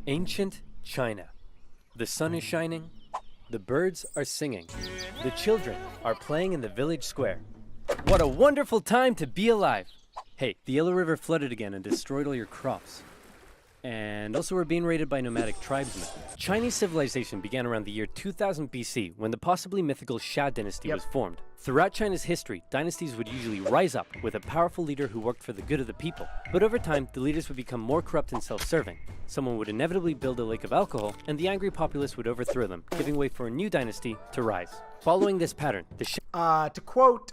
Ancient China. The sun is shining, the birds are singing, the children are playing in the village square. What a wonderful time to be alive! Hey, the Yellow River flooded again and destroyed all your crops. And also we're being raided by nomadic tribesmen. Chinese civilization began around the year 2000 BC when the possibly mythical Xia dynasty was formed. Throughout China's history, dynasties would usually rise up with a powerful leader who worked for the good of the people. But over time, the leaders would become more corrupt and self-serving. Someone would inevitably build a lake of alcohol, and the angry populace would overthrow them, giving way for a new dynasty to rise. Following this pattern, the to quote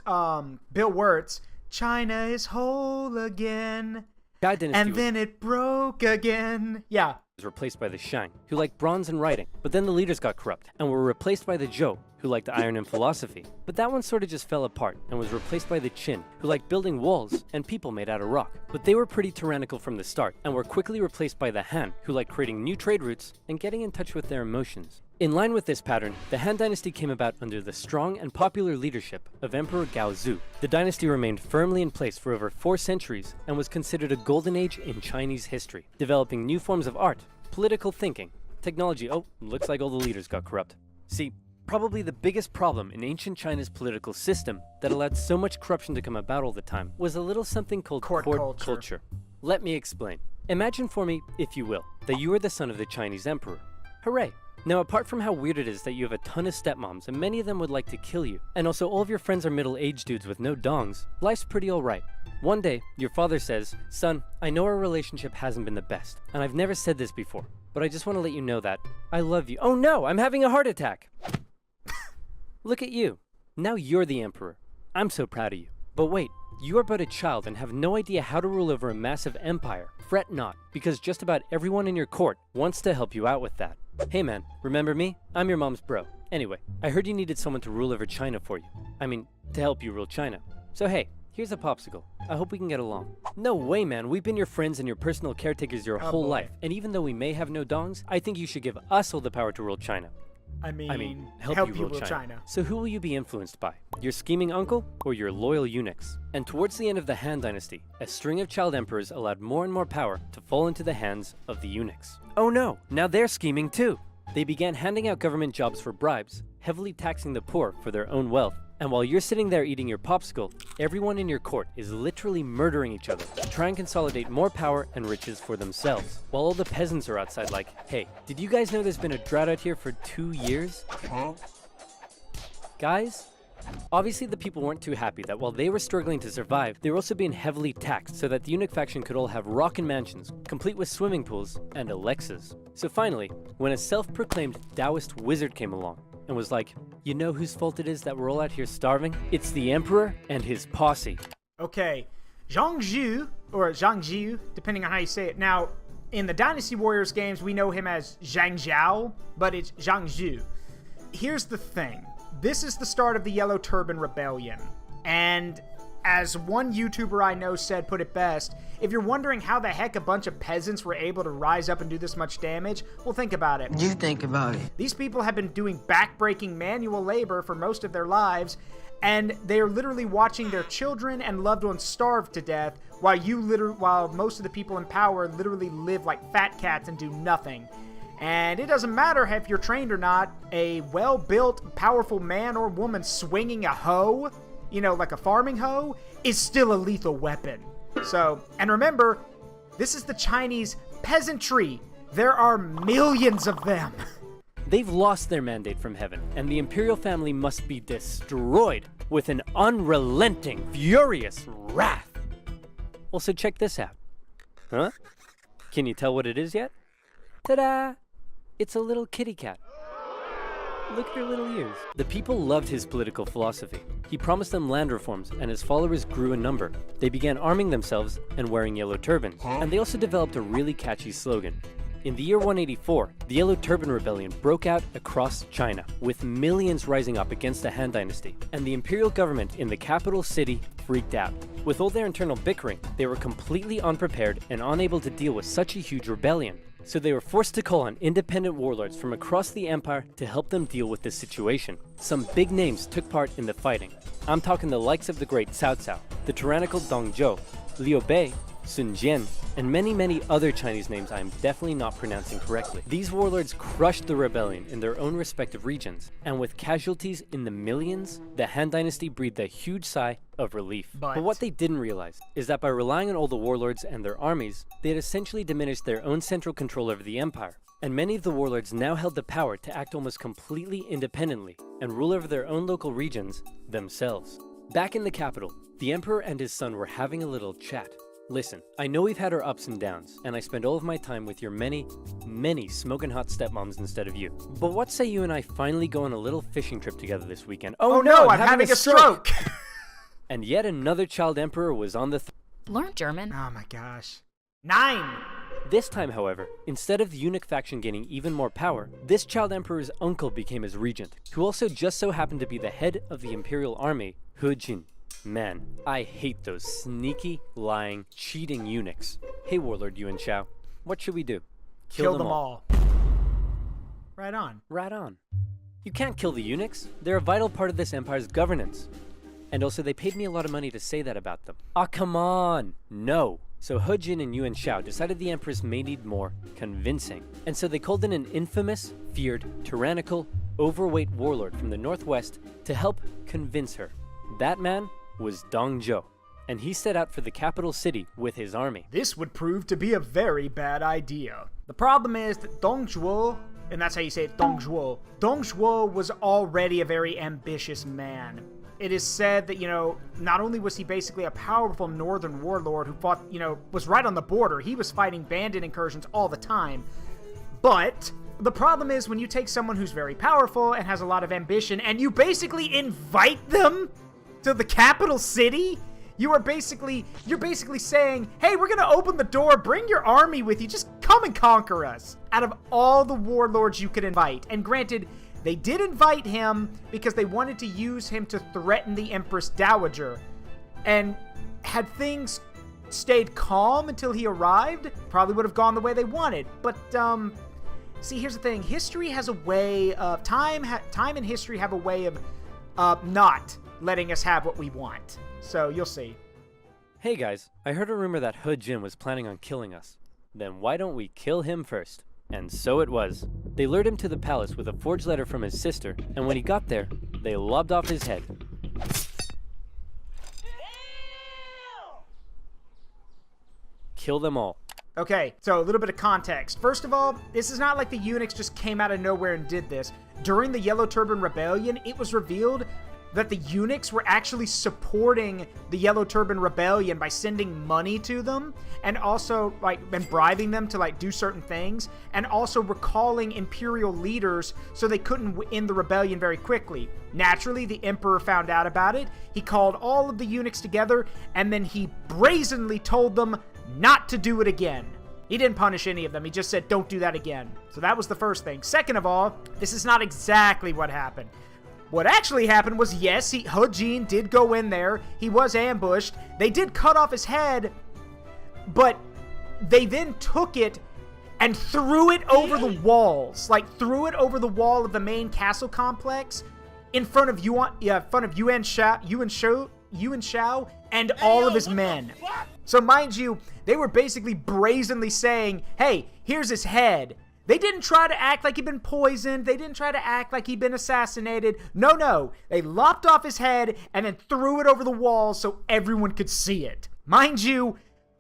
Bill Wirtz, China is whole again. And then it broke again. Yeah. Was replaced by the Shang, who liked bronze and writing. But then the leaders got corrupt and were replaced by the Zhou, who liked iron and philosophy. But that one sort of just fell apart and was replaced by the Qin, who liked building walls and people made out of rock. But they were pretty tyrannical from the start and were quickly replaced by the Han, who liked creating new trade routes and getting in touch with their emotions. In line with this pattern, the Han dynasty came about under the strong and popular leadership of Emperor Gaozu. The dynasty remained firmly in place for over 4 centuries and was considered a golden age in Chinese history, developing new forms of art, political thinking, technology. Oh, looks like all the leaders got corrupt. See, probably the biggest problem in ancient China's political system that allowed so much corruption to come about all the time was a little something called court culture. Let me explain. Imagine for me, if you will, that you are the son of the Chinese emperor. Hooray! Now, apart from how weird it is that you have a ton of stepmoms and many of them would like to kill you, and also all of your friends are middle-aged dudes with no dongs, life's pretty alright. One day, your father says, "Son, I know our relationship hasn't been the best, and I've never said this before, but I just want to let you know that I love you." Oh no, I'm having a heart attack! Look at you. Now you're the emperor. I'm so proud of you. But wait, you are but a child and have no idea how to rule over a massive empire. Fret not, because just about everyone in your court wants to help you out with that. Hey man, remember me? I'm your mom's bro. Anyway, I heard you needed someone to rule over China for you. I mean, to help you rule China. So hey, here's a popsicle. I hope we can get along. No way, man. We've been your friends and your personal caretakers your whole life. And even though we may have no dongs, I think you should give us all the power to rule China. I mean help you rule China. So who will you be influenced by? Your scheming uncle or your loyal eunuchs? And towards the end of the Han dynasty, a string of child emperors allowed more and more power to fall into the hands of the eunuchs. Oh no, now they're scheming too. They began handing out government jobs for bribes, heavily taxing the poor for their own wealth. And while you're sitting there eating your popsicle, everyone in your court is literally murdering each other to try and consolidate more power and riches for themselves. While all the peasants are outside like, hey, did you guys know there's been a drought out here for 2 years? Huh? Guys? Obviously the people weren't too happy that while they were struggling to survive, they were also being heavily taxed so that the eunuch faction could all have rockin' mansions, complete with swimming pools and Alexas. So finally, when a self-proclaimed Taoist wizard came along, and was like, you know whose fault it is that we're all out here starving? It's the emperor and his posse. Okay, Zhang Zhu, or Zhang Zhu, depending on how you say it. Now, in the Dynasty Warriors games, we know him as Zhang Zhao, but it's Zhang Zhu. Here's the thing. This is the start of the Yellow Turban Rebellion. And as one YouTuber I know said, put it best, if you're wondering how the heck a bunch of peasants were able to rise up and do this much damage, well, think about it. You think about it. These people have been doing backbreaking manual labor for most of their lives, and they are literally watching their children and loved ones starve to death, while most of the people in power literally live like fat cats and do nothing. And it doesn't matter if you're trained or not, a well-built, powerful man or woman swinging a hoe, you know, like a farming hoe, is still a lethal weapon. So, and remember, this is the Chinese peasantry. There are millions of them. They've lost their mandate from heaven, and the imperial family must be destroyed with an unrelenting, furious wrath. Also, check this out. Huh? Can you tell what it is yet? Ta-da! It's a little kitty cat. Look at her little ears. The people loved his political philosophy. He promised them land reforms, and his followers grew in number. They began arming themselves and wearing yellow turbans. And they also developed a really catchy slogan. In the year 184, the Yellow Turban Rebellion broke out across China, with millions rising up against the Han dynasty, and the imperial government in the capital city freaked out. With all their internal bickering, they were completely unprepared and unable to deal with such a huge rebellion. So they were forced to call on independent warlords from across the empire to help them deal with this situation. Some big names took part in the fighting. I'm talking the likes of the great Cao Cao, the tyrannical Dong Zhou, Liu Bei, Sun Jian, and many other Chinese names I am definitely not pronouncing correctly. These warlords crushed the rebellion in their own respective regions, and with casualties in the millions, the Han Dynasty breathed a huge sigh of relief. But what they didn't realize is that by relying on all the warlords and their armies, they had essentially diminished their own central control over the empire. And many of the warlords now held the power to act almost completely independently and rule over their own local regions themselves. Back in the capital, the emperor and his son were having a little chat. Listen, I know we've had our ups and downs, and I spend all of my time with your many smoking hot stepmoms instead of you. But what say you and I finally go on a little fishing trip together this weekend? Oh no, I'm having a stroke! And yet another child emperor was on the Learn German. Oh my gosh. 9! This time, however, instead of the eunuch faction gaining even more power, this child emperor's uncle became his regent, who also just so happened to be the head of the imperial army, He Jin. Man, I hate those sneaky, lying, cheating eunuchs. Hey Warlord Yuan Shao, what should we do? Kill them all. Right on. Right on. You can't kill the eunuchs. They're a vital part of this empire's governance. And also they paid me a lot of money to say that about them. Ah, come on! No! So He Jin and Yuan Shao decided the empress may need more convincing. And so they called in an infamous, feared, tyrannical, overweight warlord from the northwest to help convince her. That man was Dong Zhuo, and he set out for the capital city with his army. This would prove to be a very bad idea. The problem is that Dong Zhuo, and that's how you say it, Dong Zhuo was already a very ambitious man. It is said that, not only was he basically a powerful northern warlord who fought, was right on the border, he was fighting bandit incursions all the time. But the problem is when you take someone who's very powerful and has a lot of ambition and you basically invite them to the capital city, you're basically saying, hey, we're gonna open the door, bring your army with you, just come and conquer us. Out of all the warlords you could invite, and granted, they did invite him because they wanted to use him to threaten the Empress Dowager. And had things stayed calm until he arrived, probably would have gone the way they wanted. But, see, here's the thing. History has a way of... Time and history have a way of not letting us have what we want. So, you'll see. Hey guys, I heard a rumor that He Jin was planning on killing us. Then why don't we kill him first? And so it was. They lured him to the palace with a forged letter from his sister, and when he got there, they lobbed off his head. Kill them all. Okay, so a little bit of context. First of all, this is not like the eunuchs just came out of nowhere and did this. During the Yellow Turban Rebellion, it was revealed that the eunuchs were actually supporting the Yellow Turban Rebellion by sending money to them and also and bribing them to do certain things, and also recalling imperial leaders so they couldn't end the rebellion very quickly. Naturally, the emperor found out about it. He called all of the eunuchs together and then he brazenly told them not to do it again. He didn't punish any of them. He just said, don't do that again. So that was the first thing. Second of all, this is not exactly what happened. What actually happened was, yes, He Jin did go in there. He was ambushed. They did cut off his head, but they then took it and threw it over the walls. Threw it over the wall of the main castle complex in front of Yuan Shao and all of his men. So mind you, they were basically brazenly saying, hey, here's his head. They didn't try to act like he'd been poisoned. They didn't try to act like he'd been assassinated. No. They lopped off his head and then threw it over the wall so everyone could see it. Mind you,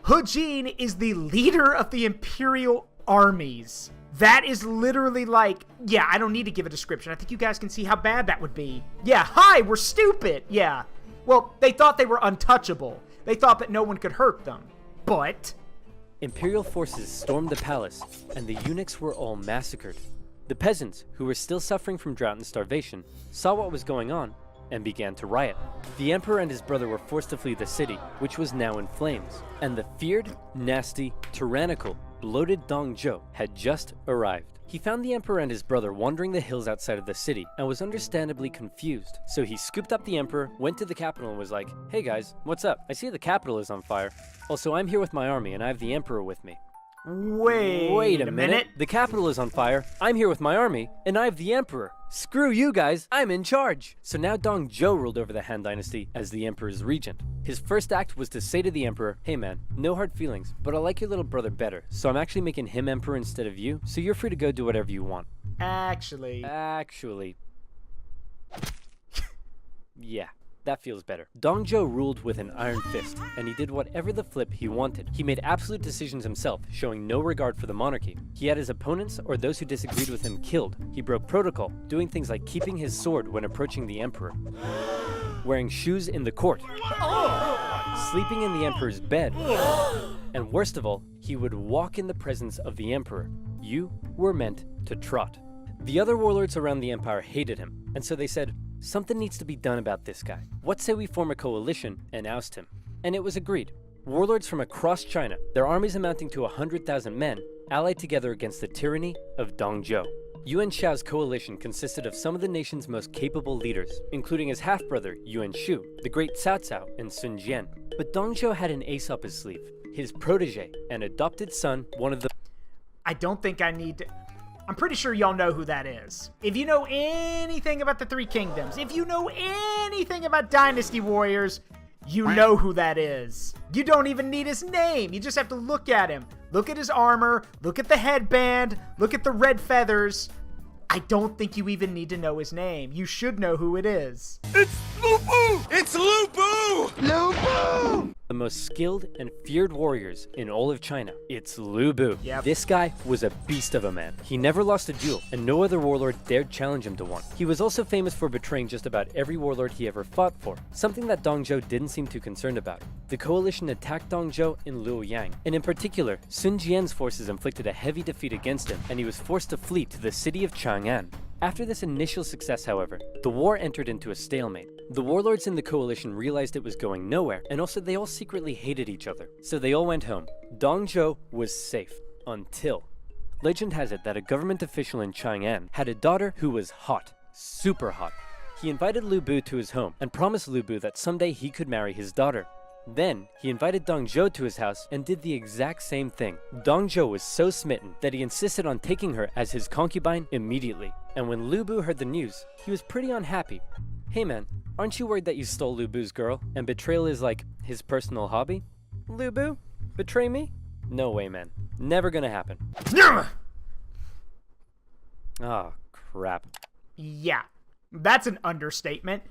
He Jin is the leader of the imperial armies. That is literally yeah, I don't need to give a description. I think you guys can see how bad that would be. Yeah, hi, we're stupid. Yeah. Well, they thought they were untouchable. They thought that no one could hurt them. But Imperial forces stormed the palace, and the eunuchs were all massacred. The peasants, who were still suffering from drought and starvation, saw what was going on and began to riot. The emperor and his brother were forced to flee the city, which was now in flames, and the feared, nasty, tyrannical, bloated Dong Zhuo had just arrived. He found the emperor and his brother wandering the hills outside of the city and was understandably confused. So he scooped up the emperor, went to the capital and was like, hey guys, what's up? I see the capital is on fire. Also, I'm here with my army and I have the emperor with me. Wait a minute. The capital is on fire. I'm here with my army and I have the emperor. Screw you guys, I'm in charge! So now Dong Zhou ruled over the Han Dynasty as the emperor's regent. His first act was to say to the emperor, hey man, no hard feelings, but I like your little brother better, so I'm actually making him emperor instead of you, so you're free to go do whatever you want. Actually. Yeah. That feels better. Dong Zhou ruled with an iron fist, and he did whatever the flip he wanted. He made absolute decisions himself, showing no regard for the monarchy. He had his opponents or those who disagreed with him killed. He broke protocol, doing things like keeping his sword when approaching the emperor, wearing shoes in the court, sleeping in the emperor's bed, and worst of all, he would walk in the presence of the emperor. You were meant to trot. The other warlords around the empire hated him, and so they said, something needs to be done about this guy. What say we form a coalition and oust him? And it was agreed. Warlords from across China, their armies amounting to 100,000 men, allied together against the tyranny of Dong Zhou. Yuan Shao's coalition consisted of some of the nation's most capable leaders, including his half-brother Yuan Shu, the great Cao Cao, and Sun Jian. But Dong Zhou had an ace up his sleeve, his protege and adopted son, one of the... I don't think I need to... I'm pretty sure y'all know who that is. If you know anything about the Three Kingdoms, if you know anything about Dynasty Warriors, you know who that is. You don't even need his name. You just have to look at him. Look at his armor. Look at the headband. Look at the red feathers. I don't think you even need to know his name. You should know who it is. It's Lu Bu! It's Lu Bu! Lu Bu! The most skilled and feared warriors in all of China. It's Lu Bu. Yep. This guy was a beast of a man. He never lost a duel, and no other warlord dared challenge him to one. He was also famous for betraying just about every warlord he ever fought for, something that Dong Zhou didn't seem too concerned about. The coalition attacked Dong Zhou in Luoyang, and in particular, Sun Jian's forces inflicted a heavy defeat against him, and he was forced to flee to the city of Chang'an. After this initial success, however, the war entered into a stalemate. The warlords in the coalition realized it was going nowhere, and also they all secretly hated each other. So they all went home. Dong Zhou was safe. Until... Legend has it that a government official in Chang'an had a daughter who was hot. Super hot. He invited Lu Bu to his home, and promised Lu Bu that someday he could marry his daughter. Then, he invited Dong Zhou to his house and did the exact same thing. Dong Zhou was so smitten that he insisted on taking her as his concubine immediately. And when Lu Bu heard the news, he was pretty unhappy. Hey man, aren't you worried that you stole Lu Bu's girl and betrayal is like his personal hobby? Lu Bu? Betray me? No way, man. Never gonna happen. Oh, crap. Yeah, that's an understatement.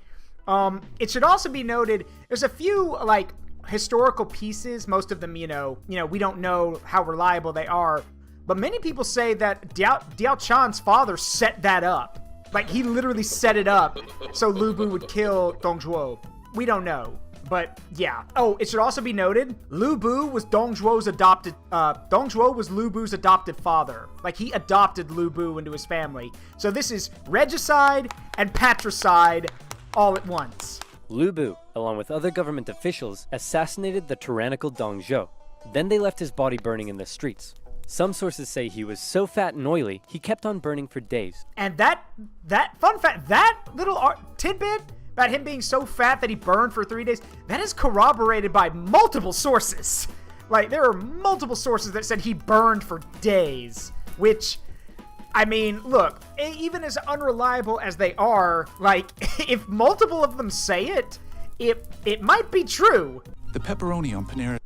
It should also be noted, there's a few, like, historical pieces, most of them, you know, we don't know how reliable they are, but many people say that Diao Chan's father set that up. Like, he literally set it up so Lu Bu would kill Dong Zhuo. We don't know, but yeah. Oh, it should also be noted, Lu Bu was Dong Zhuo was Lu Bu's adopted father. Like, he adopted Lu Bu into his family. So this is regicide and patricide all at once. Lu Bu, along with other government officials, assassinated the tyrannical Dong Zhou. Then they left his body burning in the streets. Some sources say he was so fat and oily, he kept on burning for days. And that fun fact, that little tidbit about him being so fat that he burned for 3 days, that is corroborated by multiple sources. Like, there are multiple sources that said he burned for days, which, I mean, look, even as unreliable as they are, like, if multiple of them say it, it might be true. The pepperoni on Panera.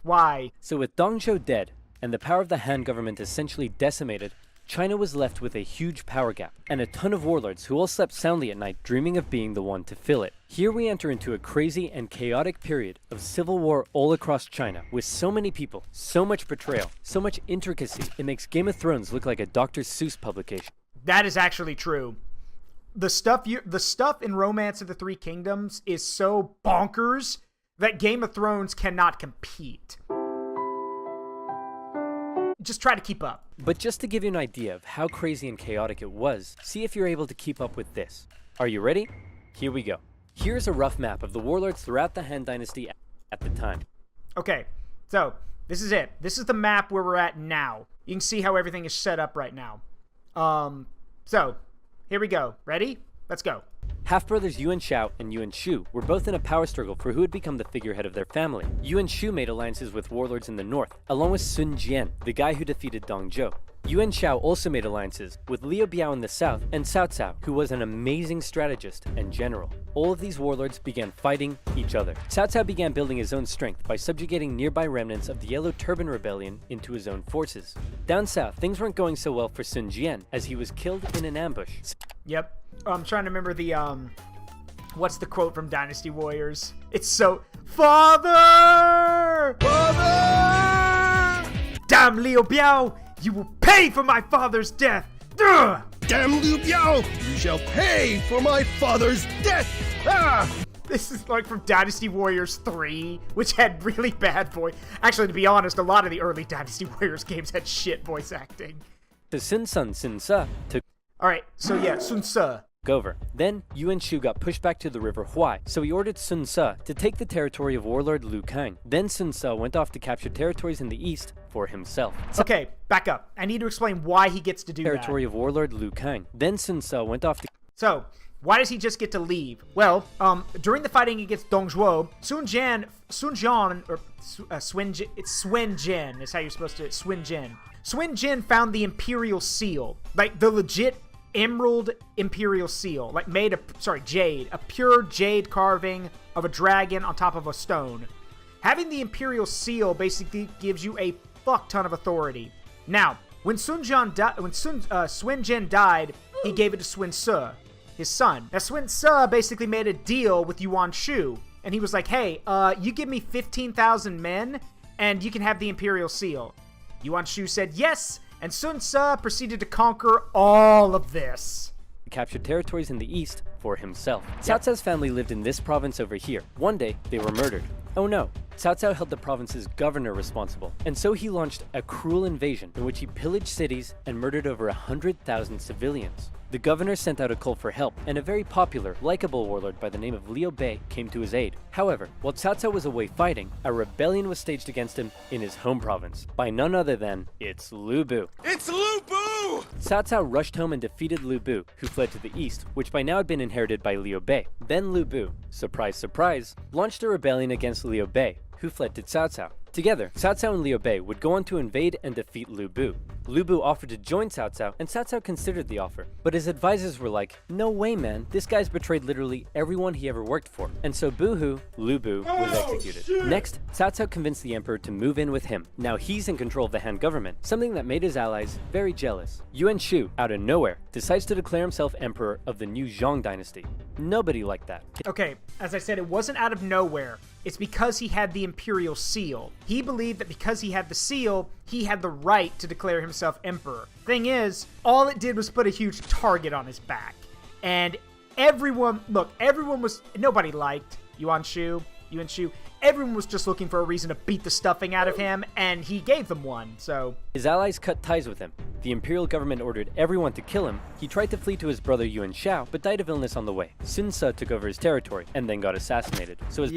Why? So with Dong Zhou dead, and the power of the Han government essentially decimated, China was left with a huge power gap, and a ton of warlords who all slept soundly at night dreaming of being the one to fill it. Here we enter into a crazy and chaotic period of civil war all across China, with so many people, so much betrayal, so much intricacy, it makes Game of Thrones look like a Dr. Seuss publication. That is actually true. The stuff in Romance of the Three Kingdoms is so bonkers that Game of Thrones cannot compete. Just try to keep up. But just to give you an idea of how crazy and chaotic it was, see if you're able to keep up with this. Are you ready? Here we go. Here's a rough map of the warlords throughout the Han Dynasty at the time. Okay, so this is it. This is the map where we're at now. You can see how everything is set up right now. So, here we go. Ready? Let's go. Half-brothers Yuan Shao and Yuan Shu were both in a power struggle for who would become the figurehead of their family. Yuan Shu made alliances with warlords in the north, along with Sun Jian, the guy who defeated Dong Zhou. Yuan Shao also made alliances with Liu Biao in the south and Cao Cao, who was an amazing strategist and general. All of these warlords began fighting each other. Cao Cao began building his own strength by subjugating nearby remnants of the Yellow Turban Rebellion into his own forces. Down south, things weren't going so well for Sun Jian, as he was killed in an ambush. Yep. I'm trying to remember the, what's the quote from Dynasty Warriors? It's so, Father! Father! Damn Liu Biao! You will pay for my father's death! Ugh! Damn Liu Biao! You shall pay for my father's death! Ah! This is like from Dynasty Warriors 3, which had really bad voice. Actually, to be honest, a lot of the early Dynasty Warriors games had shit voice acting. The Sun Ce took Alright, so yeah, Sun Ce. over. Then Yuan Shu got pushed back to the river Huai, so he ordered Sun Ce to take the territory of warlord Lu Kang. Then Sun Ce went off to capture territories in the east for himself. Okay, back up. I need to explain why he gets to do Territory that. of warlord Lu Kang. Then Sun Ce went off to So, why does he just get to leave? Well, during the fighting against Dong Zhuo, Sun Jian, or it's Swen Jian, is how you're supposed to, Swen Jian. Swen Jian found the Imperial Seal, like the legit emerald Imperial Seal, like made of, jade, a pure jade carving of a dragon on top of a stone. Having the Imperial Seal basically gives you a fuck ton of authority. Now, when Swen Jian died, he gave it to Swen Ce, his son. Now, Swen Ce basically made a deal with Yuan Shu, and he was like, hey, you give me 15,000 men, and you can have the Imperial Seal. Yuan Shu said yes, and Sun Ce proceeded to conquer all of this. capture territories in the east for himself. Cao Cao's family lived in this province over here. One day, they were murdered. Oh no, Cao Cao held the province's governor responsible, and so he launched a cruel invasion in which he pillaged cities and murdered over 100,000 civilians. The governor sent out a call for help, and a very popular, likable warlord by the name of Liu Bei came to his aid. However, while Cao Cao was away fighting, a rebellion was staged against him in his home province, by none other than, it's Lu Bu. It's Lu Bu! Cao Cao rushed home and defeated Lu Bu, who fled to the east, which by now had been inherited by Liu Bei. Then Lu Bu, surprise surprise, launched a rebellion against Liu Bei, who fled to Cao Cao. Together, Cao Cao and Liu Bei would go on to invade and defeat Lu Bu. Lu Bu offered to join Cao Cao, and Cao Cao considered the offer. But his advisors were like, no way man, this guy's betrayed literally everyone he ever worked for. And so boohoo, Lu Bu was executed. Shit. Next, Cao Cao convinced the emperor to move in with him. Now he's in control of the Han government, something that made his allies very jealous. Yuan Shu, out of nowhere, decides to declare himself emperor of the new Zhong dynasty. Nobody liked that. Okay, as I said, it wasn't out of nowhere. It's because he had the Imperial Seal. He believed that because he had the seal, he had the right to declare himself emperor. Thing is, all it did was put a huge target on his back. And everyone, nobody liked Yuan Shu. Everyone was just looking for a reason to beat the stuffing out of him, and he gave them one, so. His allies cut ties with him. The imperial government ordered everyone to kill him. He tried to flee to his brother Yuan Shao, but died of illness on the way. Sun Ce took over his territory, and then got assassinated. So his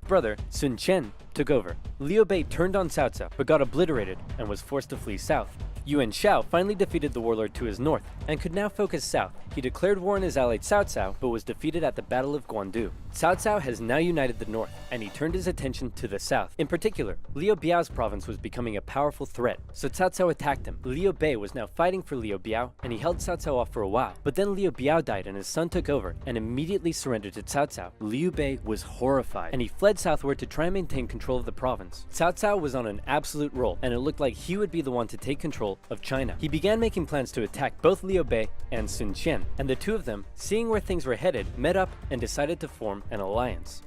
brother, Sun Chen, took over. Liu Bei turned on Cao Cao, but got obliterated and was forced to flee south. Yuan Shao finally defeated the warlord to his north, and could now focus south. He declared war on his ally Cao Cao, but was defeated at the Battle of Guandu. Cao Cao has now united the north, and he turned his attention to the south. In particular, Liu Biao's province was becoming a powerful threat, so Cao Cao attacked him. Liu Bei was now fighting for Liu Biao, and he held Cao Cao off for a while. But then Liu Biao died and his son took over, and immediately surrendered to Cao Cao. Liu Bei was horrified, and he fled southward to try and maintain control of the province. Cao Cao was on an absolute roll, and it looked like he would be the one to take control of China. He began making plans to attack both Liu Bei and Sun Qian, and the two of them, seeing where things were headed, met up and decided to form an alliance.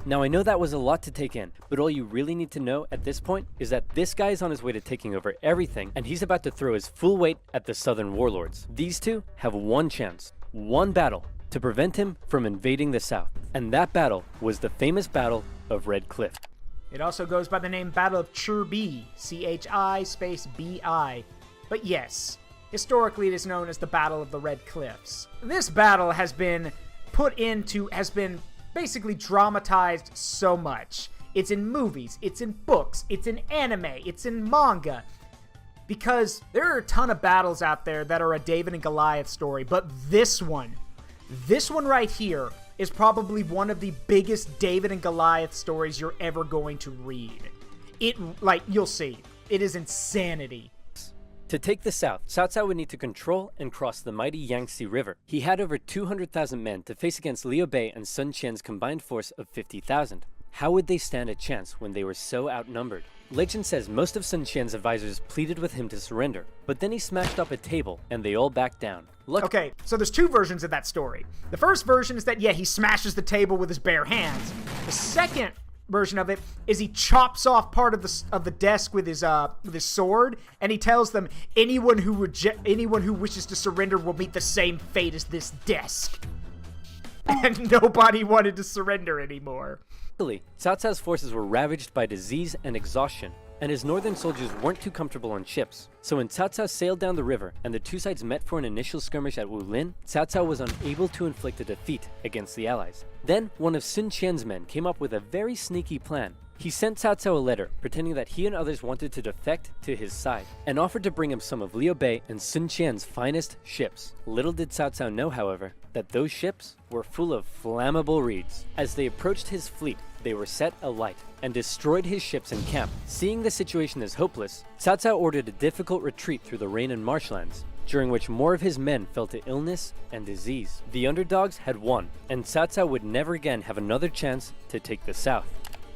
Now I know that was a lot to take in, but all you really need to know at this point is that this guy is on his way to taking over everything, and he's about to throw his full weight at the southern warlords. These two have one chance, one battle, to prevent him from invading the south, and that battle was the famous Battle of Red Cliff. It also goes by the name Battle of Chi, C-H-I space B-I. But yes, historically it is known as the Battle of the Red Cliffs. This battle has been basically dramatized so much. It's in movies, it's in books, it's in anime, it's in manga. Because there are a ton of battles out there that are a David and Goliath story, but this one right here is probably one of the biggest David and Goliath stories you're ever going to read. You'll see. It is insanity. To take the south, Cao Cao would need to control and cross the mighty Yangtze River. He had over 200,000 men to face against Liu Bei and Sun Qian's combined force of 50,000. How would they stand a chance when they were so outnumbered? Legend says most of Sun Qian's advisors pleaded with him to surrender, but then he smashed up a table and they all backed down. Okay, so there's two versions of that story. The first version is that, yeah, he smashes the table with his bare hands. The second version of it is he chops off part of the desk with his sword, and he tells them anyone who wishes to surrender will meet the same fate as this desk. And nobody wanted to surrender anymore. Luckily, Cao Cao's forces were ravaged by disease and exhaustion, and his northern soldiers weren't too comfortable on ships. So when Cao Cao sailed down the river and the two sides met for an initial skirmish at Wulin, Cao Cao was unable to inflict a defeat against the allies. Then, one of Sun Qian's men came up with a very sneaky plan. He sent Cao Cao a letter pretending that he and others wanted to defect to his side, and offered to bring him some of Liu Bei and Sun Qian's finest ships. Little did Cao Cao know, however, that those ships were full of flammable reeds. As they approached his fleet, they were set alight and destroyed his ships in camp. Seeing the situation as hopeless, Cao Cao ordered a difficult retreat through the rain and marshlands, during which more of his men fell to illness and disease. The underdogs had won, and Cao Cao would never again have another chance to take the south.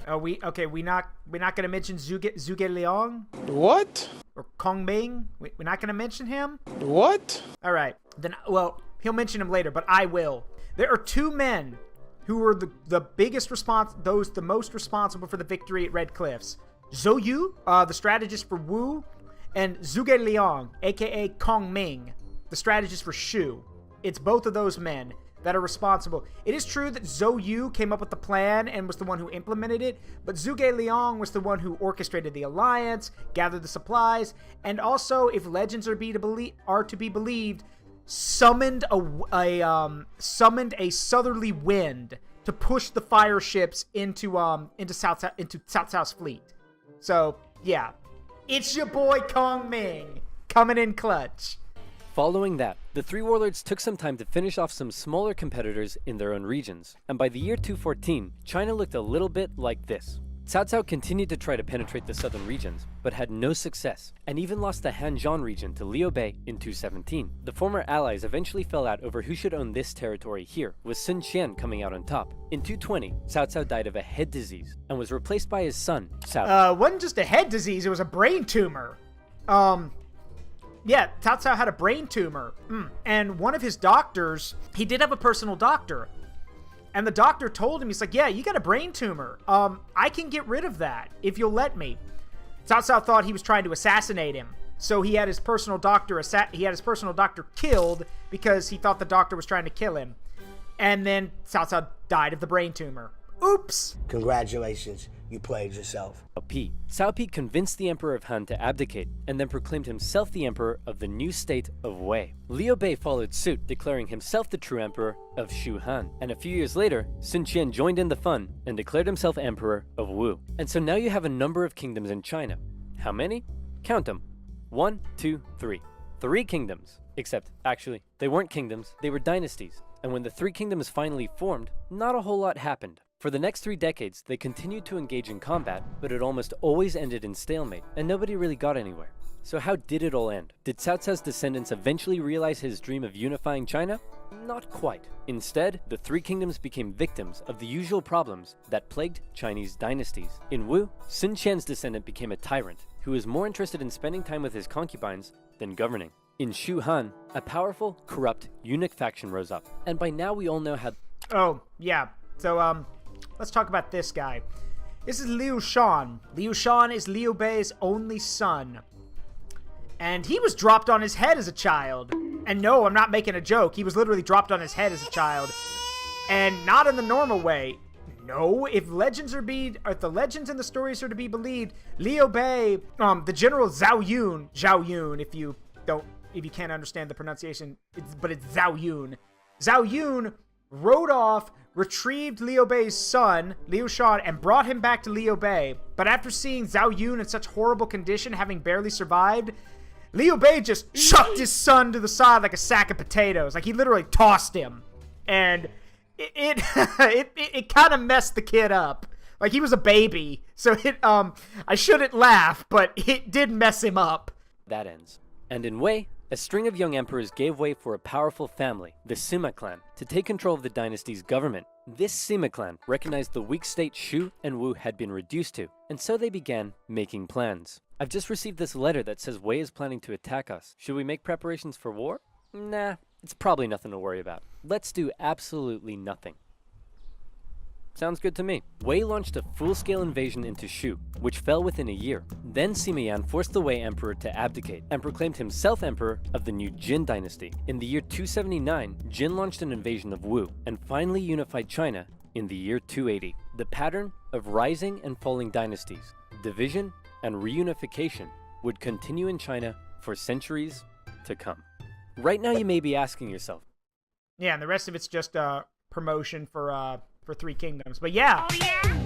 We're not gonna mention Zhuge Liang? What? Or Kong Ming? We're not gonna mention him? What? All right, then. Well, he'll mention him later, but I will. There are two men who were the most responsible for the victory at Red Cliffs: Zhou Yu, the strategist for Wu, and Zhuge Liang, aka Kong Ming, the strategist for Shu. It's both of those men that are responsible. It is true that Zhou Yu came up with the plan and was the one who implemented it, but Zhuge Liang was the one who orchestrated the alliance, gathered the supplies, and also, if legends are to be believed, summoned a southerly wind to push the fire ships into Cao Cao's fleet. So yeah, it's your boy Kong Ming coming in clutch. Following that, the three warlords took some time to finish off some smaller competitors in their own regions, and by the year 214, China looked a little bit like this. Cao Cao continued to try to penetrate the southern regions, but had no success, and even lost the Hanzhong region to Liu Bei in 217. The former allies eventually fell out over who should own this territory here, with Sun Qian coming out on top. In 220, Cao Cao died of a head disease, and was replaced by his son, Cao. Wasn't just a head disease, it was a brain tumor. Yeah, Cao Cao had a brain tumor. And one of his doctors, he did have a personal doctor. And the doctor told him, he's like, yeah, you got a brain tumor. I can get rid of that if you'll let me. Cao Cao thought he was trying to assassinate him. So he had his personal doctor killed because he thought the doctor was trying to kill him. And then Cao Cao died of the brain tumor. Oops! Congratulations, you played yourself. Cao Pi convinced the Emperor of Han to abdicate, and then proclaimed himself the Emperor of the new state of Wei. Liu Bei followed suit, declaring himself the true Emperor of Shu Han. And a few years later, Sun Qian joined in the fun and declared himself Emperor of Wu. And so now you have a number of kingdoms in China. How many? Count them. 1, 2, 3. 3 kingdoms. Except, actually, they weren't kingdoms, they were dynasties. And when the 3 kingdoms finally formed, not a whole lot happened. For the next 3 decades, they continued to engage in combat, but it almost always ended in stalemate, and nobody really got anywhere. So how did it all end? Did Cao Cao's descendants eventually realize his dream of unifying China? Not quite. Instead, the 3 kingdoms became victims of the usual problems that plagued Chinese dynasties. In Wu, Sun Qian's descendant became a tyrant, who was more interested in spending time with his concubines than governing. In Shu Han, a powerful, corrupt, eunuch faction rose up, and by now we all know how... Oh, yeah. So, let's talk about this guy. This is Liu Shan. Liu Shan is Liu Bei's only son. And he was dropped on his head as a child. And no, I'm not making a joke. He was literally dropped on his head as a child. And not in the normal way. No, if the legends and the stories are to be believed, Liu Bei, the general Zhao Yun, if you can't understand the pronunciation, but it's Zhao Yun. Zhao Yun rode off, retrieved Liu Bei's son, Liu Shan, and brought him back to Liu Bei. But after seeing Zhao Yun in such horrible condition, having barely survived, Liu Bei just chucked his son to the side like a sack of potatoes. Like, he literally tossed him. And it kind of messed the kid up. Like, he was a baby. So I shouldn't laugh, but it did mess him up. That ends. And in Wei, a string of young emperors gave way for a powerful family, the Sima clan, to take control of the dynasty's government. This Sima clan recognized the weak state Shu and Wu had been reduced to, and so they began making plans. I've just received this letter that says Wei is planning to attack us. Should we make preparations for war? Nah, it's probably nothing to worry about. Let's do absolutely nothing. Sounds good to me. Wei launched a full-scale invasion into Shu, which fell within a year. Then Sima Yan forced the Wei emperor to abdicate and proclaimed himself emperor of the new Jin dynasty. In the year 279, Jin launched an invasion of Wu and finally unified China in the year 280. The pattern of rising and falling dynasties, division and reunification would continue in China for centuries to come. Right now you may be asking yourself, Yeah, and the rest of it's just promotion for Three Kingdoms. But yeah. Oh, yeah.